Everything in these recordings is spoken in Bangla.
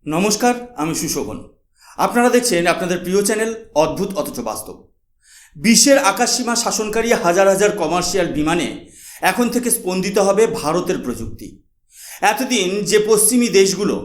নমস্কার, আমি সুশোভন। আপনারা দেখছেন আপনাদের প্রিয় চ্যানেল অদ্ভুত অথচ বাস্তব। বিশ্বের আকাশসীমা শাসনকারী হাজার হাজার কমার্শিয়াল বিমানে এখন থেকে স্পন্দিত হবে ভারতের প্রযুক্তি। এতদিন যে পশ্চিমী দেশগুলো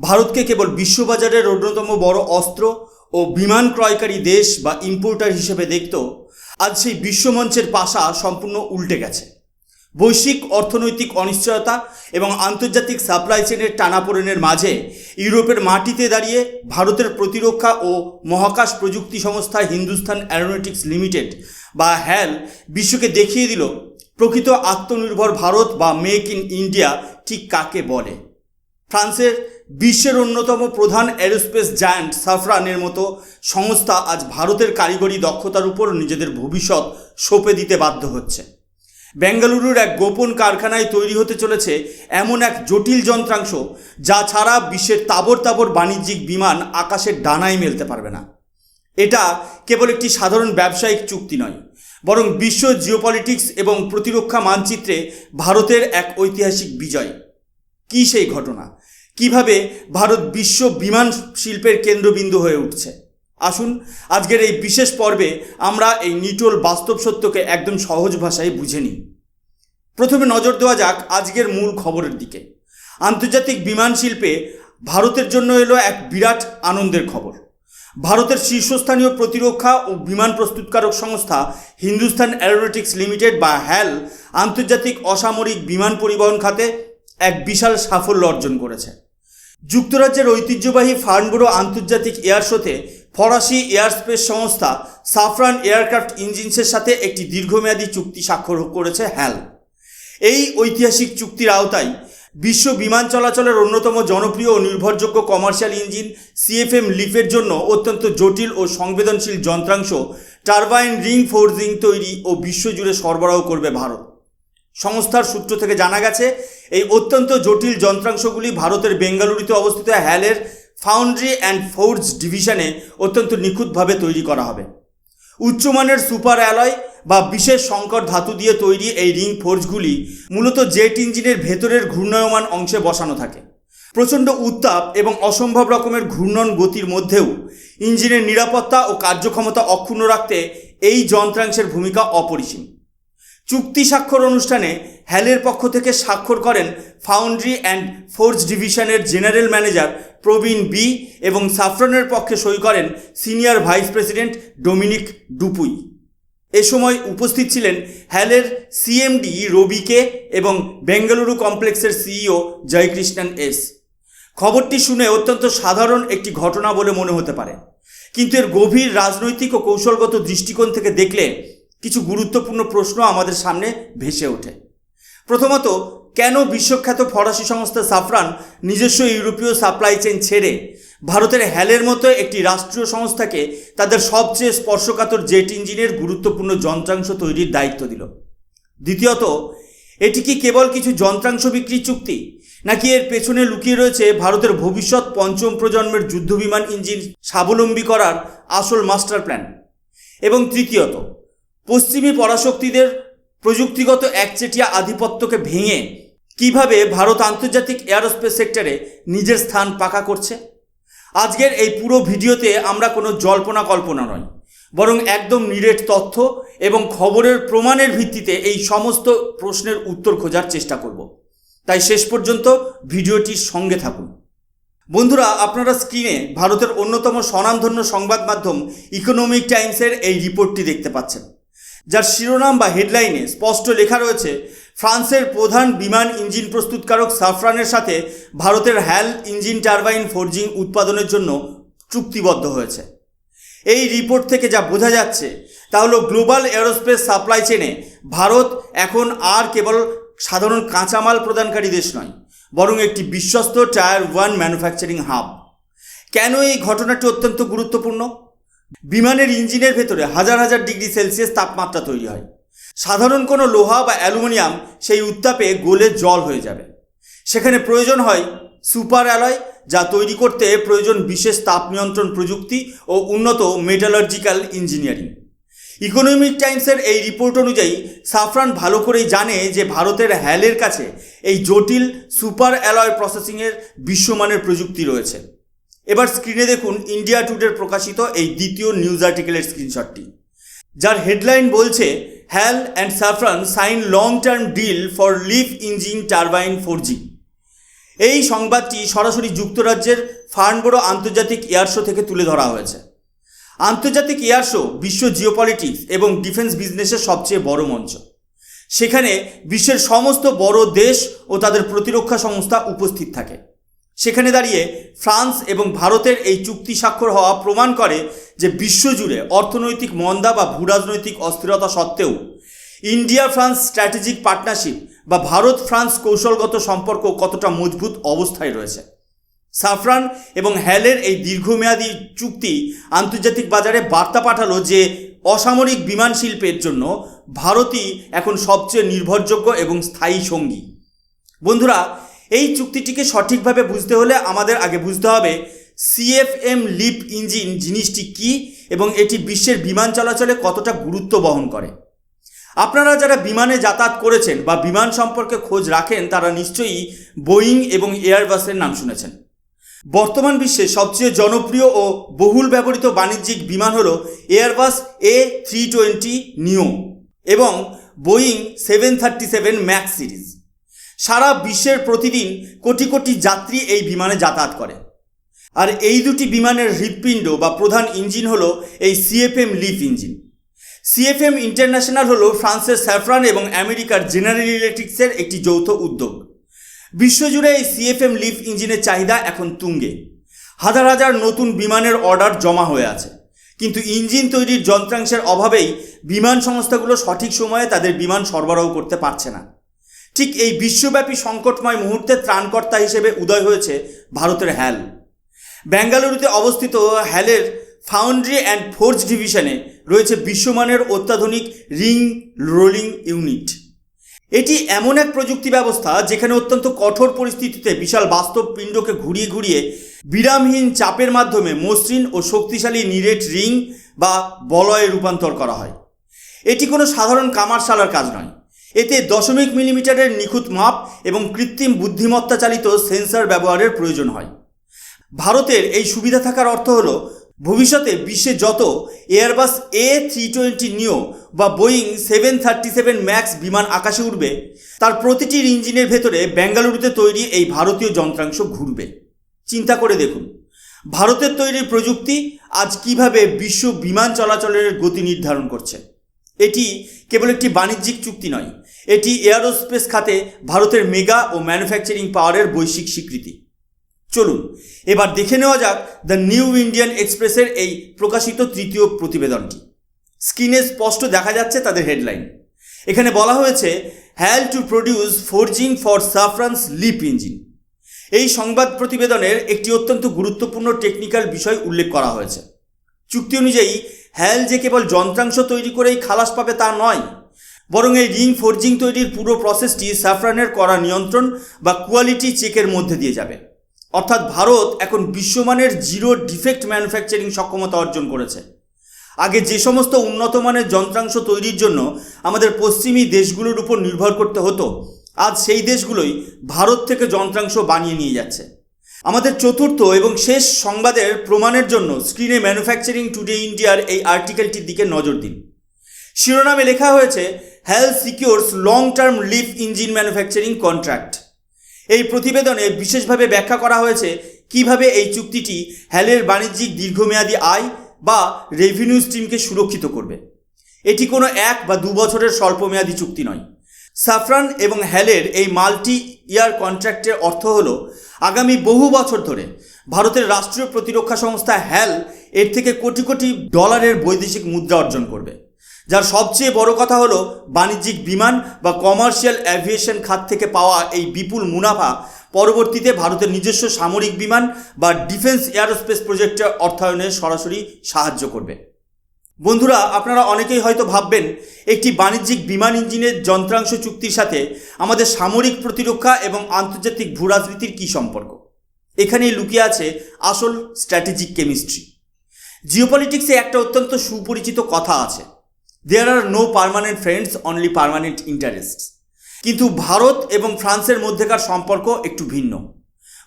ভারতকে কেবল বিশ্ববাজারের অন্যতম বড় অস্ত্র ও বিমান ক্রয়কারী দেশ বা ইম্পোর্টার হিসেবে দেখত, আজ সেই বিশ্বমঞ্চের পাশা সম্পূর্ণ উল্টে গেছে। বৈশ্বিক অর্থনৈতিক অনিশ্চয়তা এবং আন্তর্জাতিক সাপ্লাই চেনের টানাপোড়েনের মাঝে ইউরোপের মাটিতে দাঁড়িয়ে ভারতের প্রতিরক্ষা ও মহাকাশ প্রযুক্তি সংস্থা হিন্দুস্তান অ্যারোনটিক্স লিমিটেড বা হ্যাল বিশ্বকে দেখিয়ে দিল প্রকৃত আত্মনির্ভর ভারত বা মেক ইন ইন্ডিয়া ঠিক কাকে বলে। ফ্রান্সের বিশ্বের অন্যতম প্রধান এরোস্পেস জায়ান্ট সাফরানের মতো সংস্থা আজ ভারতের কারিগরি দক্ষতার উপর নিজেদের ভবিষ্যৎ সঁপে দিতে বাধ্য হচ্ছে। বেঙ্গালুরুর এক গোপন কারখানায় তৈরি হতে চলেছে এমন এক জটিল যন্ত্রাংশ যা ছাড়া বিশ্বের তাবর তাবর বাণিজ্যিক বিমান আকাশের ডানায় মেলতে পারবে না। এটা কেবল একটি সাধারণ ব্যবসায়িক চুক্তি নয়, বরং বিশ্ব জিওপলিটিক্স এবং প্রতিরক্ষা মানচিত্রে ভারতের এক ঐতিহাসিক বিজয়। কী সেই ঘটনা? কিভাবে ভারত বিশ্ব বিমান শিল্পের কেন্দ্রবিন্দু হয়ে উঠছে? আসুন আজকের এই বিশেষ পর্বে আমরা এই নিটোল বাস্তব সত্যকে একদম সহজ ভাষায় বুঝে নিই। প্রথমে নজর দেওয়া যাক আজকের মূল খবরের দিকে। আন্তর্জাতিক বিমান শিল্পে ভারতের জন্য এলো এক বিরাট আনন্দের খবর। ভারতের শীর্ষস্থানীয় প্রতিরক্ষা ও বিমান প্রস্তুতকারক সংস্থা হিন্দুস্তান অ্যারোনটিক্স লিমিটেড বা হ্যাল আন্তর্জাতিক অসামরিক বিমান পরিবহন খাতে এক বিশাল সাফল্য অর্জন করেছে। যুক্তরাজ্যের ঐতিহ্যবাহী ফার্নবোরো আন্তর্জাতিক এয়ার শোতে ফরাসি এয়ারস্পেস সংস্থা সাফরান এয়ারক্রাফট ইঞ্জিনসের সাথে একটি দীর্ঘমেয়াদী চুক্তি স্বাক্ষর করেছে হ্যাল। এই ঐতিহাসিক চুক্তির আওতায় বিশ্ব বিমান চলাচলের অন্যতম জনপ্রিয় ও নির্ভরযোগ্য কমার্শিয়াল ইঞ্জিন সিএফএম লিফের জন্য অত্যন্ত জটিল ও সংবেদনশীল যন্ত্রাংশ টারবাইন রিং ফোর্জিং তৈরি ও বিশ্বজুড়ে সরবরাহ করবে ভারত। সংস্থার সূত্র থেকে জানা গেছে, এই অত্যন্ত জটিল যন্ত্রাংশগুলি ভারতের বেঙ্গালুরুতে অবস্থিত হ্যালের ফাউন্ড্রি অ্যান্ড ফোর্জ ডিভিশনে অত্যন্ত নিখুঁতভাবে তৈরি করা হবে। উচ্চমানের সুপার অ্যালয় বা বিশেষ সংকর ধাতু দিয়ে তৈরি এই রিং ফোর্জগুলি মূলত জেট ইঞ্জিনের ভেতরের ঘূর্ণায়মান অংশে বসানো থাকে। প্রচণ্ড উত্তাপ এবং অসম্ভব রকমের ঘূর্ণন গতির মধ্যেও ইঞ্জিনের নিরাপত্তা ও কার্যক্ষমতা অক্ষুণ্ণ রাখতে এই যন্ত্রাংশের ভূমিকা অপরিসীম। চুক্তি স্বাক্ষর অনুষ্ঠানে হ্যালের পক্ষ থেকে স্বাক্ষর করেন ফাউন্ড্রি অ্যান্ড ফোর্জ ডিভিশনের জেনারেল ম্যানেজার প্রবীণ বি এবং সাফরানের পক্ষে সই করেন সিনিয়র ভাইস প্রেসিডেন্ট ডোমিনিক ডুপুই। এ সময় উপস্থিত ছিলেন হ্যালের সিএমডি রবি কে এবং বেঙ্গালুরু কমপ্লেক্সের সিইও জয়কৃষ্ণন এস। খবরটি শুনে অত্যন্ত সাধারণ একটি ঘটনা বলে মনে হতে পারে, কিন্তু এর গভীর রাজনৈতিক ও কৌশলগত দৃষ্টিকোণ থেকে দেখলে কিছু গুরুত্বপূর্ণ প্রশ্ন আমাদের সামনে ভেসে ওঠে। প্রথমত, কেন বিশ্বখ্যাত ফরাসি সংস্থা সাফরান নিজস্ব ইউরোপীয় সাপ্লাই চেইন ছেড়ে ভারতের হ্যালের মতো একটি রাষ্ট্রীয় সংস্থাকে তাদের সবচেয়ে স্পর্শকাতর জেট ইঞ্জিনের গুরুত্বপূর্ণ যন্ত্রাংশ তৈরির দায়িত্ব দিল? দ্বিতীয়ত, এটি কি কেবল কিছু যন্ত্রাংশ বিক্রির চুক্তি, নাকি এর পেছনে লুকিয়ে রয়েছে ভারতের ভবিষ্যৎ পঞ্চম প্রজন্মের যুদ্ধবিমান ইঞ্জিন স্বাবলম্বী করার আসল মাস্টার প্ল্যান? এবং তৃতীয়ত, পশ্চিমী পরাশক্তিদের প্রযুক্তিগত একচেটিয়া আধিপত্যকে ভেঙে কিভাবে ভারত আন্তর্জাতিক এয়ারোস্পেস সেক্টরে নিজের স্থান পাকা করছে? আজকের এই পুরো ভিডিওতে আমরা কোনো জল্পনা কল্পনা নয়, বরং একদম নিরেট তথ্য এবং খবরের প্রমাণের ভিত্তিতে এই সমস্ত প্রশ্নের উত্তর খোঁজার চেষ্টা করব। তাই শেষ পর্যন্ত ভিডিওটির সঙ্গে থাকুন। বন্ধুরা, আপনারা স্ক্রিনে ভারতের অন্যতম স্বনামধন্য সংবাদ মাধ্যম ইকোনমিক টাইমসের এই রিপোর্টটি দেখতে পাচ্ছেন, যার শিরোনাম বা হেডলাইনে স্পষ্ট লেখা রয়েছে, ফ্রান্সের প্রধান বিমান ইঞ্জিন প্রস্তুতকারক সাফরানের সাথে ভারতের হ্যাল ইঞ্জিন টারবাইন ফোর্জিং উৎপাদনের জন্য চুক্তিবদ্ধ হয়েছে। এই রিপোর্ট থেকে যা বোঝা যাচ্ছে তা হলো গ্লোবাল এরোস্পেস সাপ্লাই চেনে ভারত এখন আর কেবল সাধারণ কাঁচামাল প্রদানকারী দেশ নয়, বরং একটি বিশ্বস্ত টায়ার 1 ম্যানুফ্যাকচারিং হাব। কেন এই ঘটনাটি অত্যন্ত গুরুত্বপূর্ণ? বিমানের ইঞ্জিনের ভেতরে হাজার হাজার ডিগ্রি সেলসিয়াস তাপমাত্রা তৈরি হয়। সাধারণ কোনো লোহা বা অ্যালুমিনিয়াম সেই উত্তাপে গলে জল হয়ে যাবে। সেখানে প্রয়োজন হয় সুপার অ্যালয়, যা তৈরি করতে প্রয়োজন বিশেষ তাপ নিয়ন্ত্রণ প্রযুক্তি ও উন্নত মেটালার্জিক্যাল ইঞ্জিনিয়ারিং। ইকোনমিক টাইমসের এই রিপোর্ট অনুযায়ী সাফরান ভালো করেই জানে যে ভারতের হ্যালের কাছে এই জটিল সুপার অ্যালয় প্রসেসিংয়ের বিশ্বমানের প্রযুক্তি রয়েছে। এবার স্ক্রিনে দেখুন ইন্ডিয়া টুডের প্রকাশিত এই দ্বিতীয় নিউজ আর্টিকেলের স্ক্রিনশটটি, যার হেডলাইন বলছে HAL and Safran sign long term deal for LEAP engine turbine 4G। এই সংবাদটি সরাসরি যুক্তরাজ্যের ফার্নবোরো আন্তর্জাতিক এয়ার শো থেকে তুলে ধরা হয়েছে। আন্তর্জাতিক এয়ার শো বিশ্ব জিওপলিটিক্স এবং ডিফেন্স বিজনেসের সবচেয়ে বড় মঞ্চ। সেখানে বিশ্বের সমস্ত বড় দেশ ও তাদের প্রতিরক্ষা সংস্থা উপস্থিত থাকে। সেখানে দাঁড়িয়ে ফ্রান্স এবং ভারতের এই চুক্তি স্বাক্ষর হওয়া প্রমাণ করে যে বিশ্বজুড়ে অর্থনৈতিক মন্দা বা ভূরাজনৈতিক অস্থিরতা সত্ত্বেও ইন্ডিয়া ফ্রান্স স্ট্র্যাটেজিক পার্টনারশিপ বা ভারত ফ্রান্স কৌশলগত সম্পর্ক কতটা মজবুত অবস্থায় রয়েছে। সাফরান এবং হ্যালের এই দীর্ঘমেয়াদী চুক্তি আন্তর্জাতিক বাজারে বার্তা পাঠালো যে অসামরিক বিমান শিল্পের জন্য ভারতই এখন সবচেয়ে নির্ভরযোগ্য এবং স্থায়ী সঙ্গী। বন্ধুরা, এই চুক্তিটিকে সঠিকভাবে বুঝতে হলে আমাদের আগে বুঝতে হবে CFM লিপ ইঞ্জিন জিনিসটি কী এবং এটি বিশ্বের বিমান চলাচলে কতটা গুরুত্ব বহন করে। আপনারা যারা বিমানে যাতায়াত করেছেন বা বিমান সম্পর্কে খোঁজ রাখেন তারা নিশ্চয়ই বোয়িং এবং এয়ারবাসের নাম শুনেছেন। বর্তমান বিশ্বে সবচেয়ে জনপ্রিয় ও বহুল ব্যবহৃত বাণিজ্যিক বিমান হল এয়ারবাস A320 নিও এবং বোয়িং 737 ম্যাক্স সিরিজ। সারা বিশ্বের প্রতিদিন কোটি কোটি যাত্রী এই বিমানে যাতায়াত করে। আর এই দুটি বিমানের হৃৎপিণ্ড বা প্রধান ইঞ্জিন হলো এই CFM LEAP engine. CFM international হলো ফ্রান্সের স্যাফরান এবং আমেরিকার জেনারেল ইলেকট্রিক্সের একটি যৌথ উদ্যোগ। বিশ্বজুড়ে এই CFM লিপ ইঞ্জিনের চাহিদা এখন তুঙ্গে। হাজার হাজার নতুন বিমানের অর্ডার জমা হয়ে আছে, কিন্তু ইঞ্জিন তৈরির যন্ত্রাংশের অভাবেই বিমান সংস্থাগুলো সঠিক সময়ে তাদের বিমান সরবরাহ করতে পারছে না। ঠিক এই বিশ্বব্যাপী সংকটময় মুহূর্তে ত্রাণকর্তা হিসেবে উদয় হয়েছে ভারতের হ্যাল। বেঙ্গালুরুতে অবস্থিত হ্যালের ফাউন্ড্রি অ্যান্ড ফোর্জ ডিভিশনে রয়েছে বিশ্বমানের অত্যাধুনিক রিং রোলিং ইউনিট। এটি এমন এক প্রযুক্তি ব্যবস্থা যেখানে অত্যন্ত কঠোর পরিস্থিতিতে বিশাল বাস্তব পিণ্ডকে ঘুরিয়ে ঘুরিয়ে বিরামহীন চাপের মাধ্যমে মসৃণ ও শক্তিশালী নিরেট রিং বা বলয়ে রূপান্তর করা হয়। এটি কোনো সাধারণ কামারশালার কাজ নয়। এতে 0.0 মিলিমিটারের নিখুঁত মাপ এবং কৃত্রিম বুদ্ধিমত্তা চালিত সেন্সর ব্যবহারের প্রয়োজন হয়। ভারতের এই সুবিধা থাকার অর্থ হলো ভবিষ্যতে বিশ্বে যত এয়ারবাস A320 নিও বা বোয়িং 737 ম্যাক্স বিমান আকাশে উঠবে তার প্রতিটির ইঞ্জিনের ভেতরে বেঙ্গালুরুতে তৈরি এই ভারতীয় যন্ত্রাংশ ঘুরবে। চিন্তা করে দেখুন, ভারতের তৈরি প্রযুক্তি আজ কিভাবে বিশ্ব বিমান চলাচলের গতি নির্ধারণ করছে। এটি কেবল একটি বাণিজ্যিক চুক্তি নয়, এটি এয়ারোস্পেস খাতে ভারতের মেগা ও ম্যানুফ্যাকচারিং পাওয়ারের বৈশ্বিক স্বীকৃতি। চলুন এবার দেখে নেওয়া যাক দ্য নিউ ইন্ডিয়ান এক্সপ্রেসের এই প্রকাশিত তৃতীয় প্রতিবেদনটি। স্ক্রিনে স্পষ্ট দেখা যাচ্ছে তাদের হেডলাইন। এখানে বলা হয়েছে HAL to produce forging for Safran's LEAP engine. এই সংবাদ প্রতিবেদনের একটি অত্যন্ত গুরুত্বপূর্ণ টেকনিক্যাল বিষয় উল্লেখ করা হয়েছে। চুক্তি অনুযায়ী হ্যাল যে কেবল যন্ত্রাংশ তৈরি করেই খালাস পাবে তা নয়, বরং এই রিং ফোর্জিং তৈরির পুরো প্রসেসটি সাফরানের করা নিয়ন্ত্রণ বা কোয়ালিটি চেকের মধ্যে দিয়ে যাবে। অর্থাৎ ভারত এখন বিশ্বমানের জিরো ডিফেক্ট ম্যানুফ্যাকচারিং সক্ষমতা অর্জন করেছে। আগে যে সমস্ত উন্নত মানের যন্ত্রাংশ তৈরির জন্য আমাদের পশ্চিমী দেশগুলোর উপর নির্ভর করতে হতো, আজ সেই দেশগুলোই ভারত থেকে যন্ত্রাংশ বানিয়ে নিয়ে যাচ্ছে। আমাদের চতুর্থ এবং শেষ সংবাদের প্রমাণের জন্য স্ক্রিনে ম্যানুফ্যাকচারিং টুডে ইন্ডিয়ার এই আর্টিকেলটির দিকে নজর দিন। শিরোনামে লেখা হয়েছে HAL secures long term LEAP engine manufacturing contract. এই প্রতিবেদনে বিশেষভাবে ব্যাখ্যা করা হয়েছে কিভাবে এই চুক্তিটি হ্যালের বাণিজ্যিক দীর্ঘমেয়াদী আয় বা রেভিনিউ স্ট্রিমকে সুরক্ষিত করবে। এটি কোনো 1 বা 2 বছরের স্বল্পমেয়াদী চুক্তি নয়। সাফরান এবং হ্যালের এই মাল্টি ইয়ার কন্ট্রাক্টের অর্থ হল আগামী বহু বছর ধরে ভারতের রাষ্ট্রীয় প্রতিরক্ষা সংস্থা হ্যাল এর থেকে কোটি কোটি ডলারের বৈদেশিক মুদ্রা অর্জন করবে, যার সবচেয়ে বড় কথা হলো বাণিজ্যিক বিমান বা কমার্শিয়াল অ্যাভিয়েশন খাত থেকে পাওয়া এই বিপুল মুনাফা পরবর্তীতে ভারতের নিজস্ব সামরিক বিমান বা ডিফেন্স এয়ারোস্পেস প্রজেক্টের অর্থায়নে সরাসরি সাহায্য করবে। বন্ধুরা, আপনারা অনেকেই হয়তো ভাববেন একটি বাণিজ্যিক বিমান ইঞ্জিনের যন্ত্রাংশ চুক্তির সাথে আমাদের সামরিক প্রতিরক্ষা এবং আন্তর্জাতিক ভূরাজনীতির কী সম্পর্ক। এখানেই লুকিয়ে আছে আসল স্ট্র্যাটেজিক কেমিস্ট্রি। জিওপলিটিক্সে একটা অত্যন্ত সুপরিচিত কথা আছে, there are no permanent friends, only permanent interests. কিন্তু ভারত এবং ফ্রান্সের মধ্যেকার সম্পর্ক একটু ভিন্ন।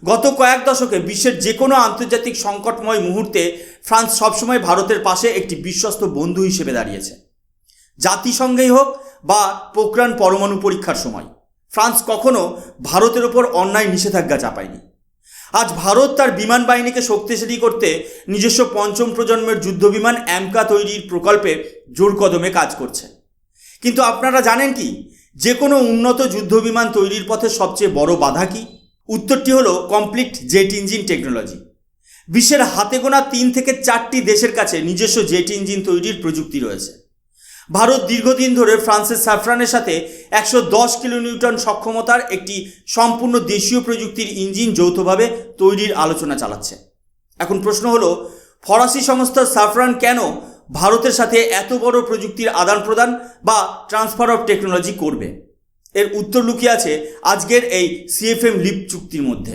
গত কয়েক দশকে বিশ্বের যে কোনো আন্তর্জাতিক সংকটময় মুহূর্তে ফ্রান্স সবসময় ভারতের পাশে একটি বিশ্বস্ত বন্ধু হিসেবে দাঁড়িয়েছে। জাতিসংঘেই হোক বা পোখরান পরমাণু পরীক্ষার সময় ফ্রান্স কখনো ভারতের ওপর অন্যায় নিষেধাজ্ঞা চাপায়নি। আজ ভারত তার বিমান বাহিনীকে শক্তিশালী করতে নিজস্ব পঞ্চম প্রজন্মের যুদ্ধবিমান অ্যামকা তৈরির প্রকল্পে জোর কদমে কাজ করছে। কিন্তু আপনারা জানেন কি, যে কোনো উন্নত যুদ্ধবিমান তৈরির পথে সবচেয়ে বড় বাধা কি? উত্তরটি হলো কমপ্লিট জেট ইঞ্জিন টেকনোলজি। বিশ্বের হাতে গোনা 3 থেকে 4টি দেশের কাছে নিজস্ব জেট ইঞ্জিন তৈরির প্রযুক্তি রয়েছে। ভারত দীর্ঘদিন ধরে ফ্রান্সের স্যাফরানের সাথে 110 কিলোনিউটন সক্ষমতার একটি সম্পূর্ণ দেশীয় প্রযুক্তির ইঞ্জিন যৌথভাবে তৈরির আলোচনা চালাচ্ছে। এখন প্রশ্ন হলো, ফরাসি সংস্থা স্যাফরান কেন ভারতের সাথে এত বড় প্রযুক্তির আদান প্রদান বা ট্রান্সফার অফ টেকনোলজি করবে? এর উত্তর লুকিয়ে আছে আজকের এই সিএফএম লিপ চুক্তির মধ্যে।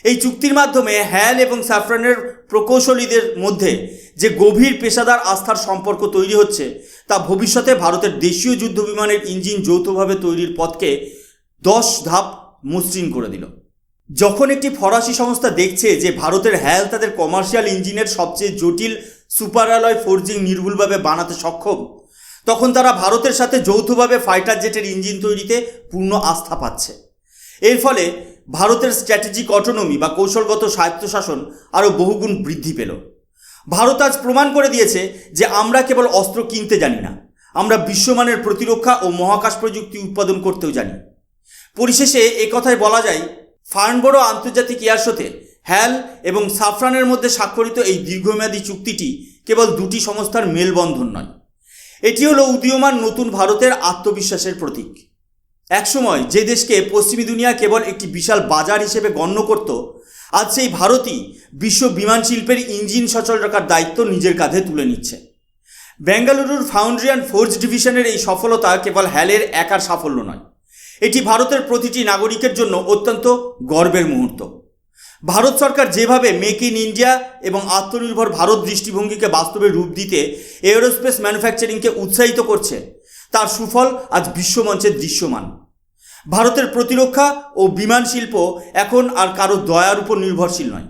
এই চুক্তির মাধ্যমে হ্যাল এবং স্যাফরানের প্রকৌশলীদের মধ্যে যে গভীর পেশাদার আস্থার সম্পর্ক তৈরি হচ্ছে, তা ভবিষ্যতে ভারতের দেশীয় যুদ্ধবিমানের ইঞ্জিন যৌথভাবে তৈরির পথকে 10 ধাপ মসৃণ করে দিল। যখন একটি ফরাসি সংস্থা দেখছে যে ভারতের হ্যাল তাদের কমার্শিয়াল ইঞ্জিনের সবচেয়ে জটিল সুপার অ্যালয় ফোর্জিং নির্ভুলভাবে বানাতে সক্ষম, তখন তারা ভারতের সাথে যৌথভাবে ফাইটার জেটের ইঞ্জিন তৈরিতে পূর্ণ আস্থা পাচ্ছে। এর ফলে ভারতের স্ট্র্যাটেজিক অটোনমি বা কৌশলগত স্বায়ত্তশাসন আরও বহুগুণ বৃদ্ধি পেল। ভারত আজ প্রমাণ করে দিয়েছে যে আমরা কেবল অস্ত্র কিনতে জানি না, আমরা বিশ্বমানের প্রতিরক্ষা ও মহাকাশ প্রযুক্তি উৎপাদন করতেও জানি। পরিশেষে একথাই বলা যায়, ফার্নবোরো আন্তর্জাতিক এয়ার শোতে হ্যাল এবং সাফরানের মধ্যে স্বাক্ষরিত এই দীর্ঘমেয়াদী চুক্তিটি কেবল দুটি সংস্থার মেলবন্ধন নয়, এটি হলো উদীয়মান নতুন ভারতের আত্মবিশ্বাসের প্রতীক। একসময় যে দেশকে পশ্চিমী দুনিয়া কেবল একটি বিশাল বাজার হিসেবে গণ্য করত, আজ সেই ভারতই বিশ্ব বিমান শিল্পের ইঞ্জিন সচল রাখার দায়িত্ব নিজের কাঁধে তুলে নিচ্ছে। বেঙ্গালুরুর ফাউন্ড্রি অ্যান্ড ফোর্জ ডিভিশনের এই সফলতা কেবল হ্যালের একার সাফল্য নয়, এটি ভারতের প্রতিটি নাগরিকের জন্য অত্যন্ত গর্বের মুহূর্ত। ভারত সরকার যেভাবে মেক ইন ইন্ডিয়া এবং আত্মনির্ভর ভারত দৃষ্টিভঙ্গিকে বাস্তবে রূপ দিতে এরোস্পেস ম্যানুফ্যাকচারিংকে উৎসাহিত করছে, তার সুফল আজ বিশ্বমঞ্চে দৃশ্যমান। ভারতের প্রতিরক্ষা ও বিমান শিল্প এখন আর কারো দয়ার উপর নির্ভরশীল নয়।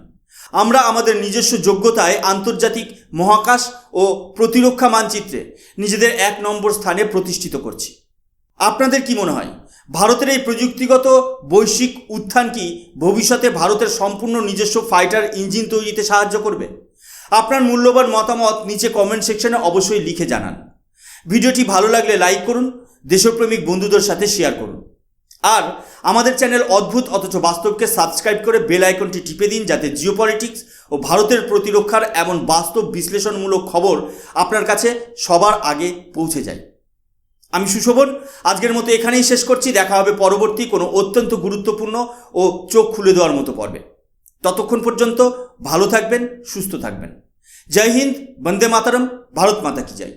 আমরা আমাদের নিজস্ব যোগ্যতায় আন্তর্জাতিক মহাকাশ ও প্রতিরক্ষা মানচিত্রে নিজেদের 1 নম্বর স্থানে প্রতিষ্ঠিত করছি। আপনাদের কি মনে হয়, ভারতের এই প্রযুক্তিগত বৈশ্বিক উত্থান কি ভবিষ্যতে ভারতের সম্পূর্ণ নিজস্ব ফাইটার ইঞ্জিন তৈরিতে সাহায্য করবে? আপনার মূল্যবান মতামত নিচে কমেন্ট সেকশনে অবশ্যই লিখে জানান। ভিডিওটি ভালো লাগলে লাইক করুন, দেশপ্রেমিক বন্ধুদের সাথে শেয়ার করুন, আর আমাদের চ্যানেল অদ্ভুত অথচ বাস্তবকে সাবস্ক্রাইব করে বেল আইকনটি টিপে দিন, যাতে জিওপলিটিক্স ও ভারতের প্রতিরক্ষার এমন বাস্তব বিশ্লেষণমূলক খবর আপনার কাছে সবার আগে পৌঁছে যায়। আমি সুশোভন আজকের মতো এখানেই শেষ করছি। দেখা হবে পরবর্তী কোনো অত্যন্ত গুরুত্বপূর্ণ ও চোখ খুলে দেওয়ার মতো পর্বে। ততক্ষণ পর্যন্ত ভালো থাকবেন, সুস্থ থাকবেন। জয় হিন্দ, বন্দে মাতরম, ভারত মাতা কি জয়।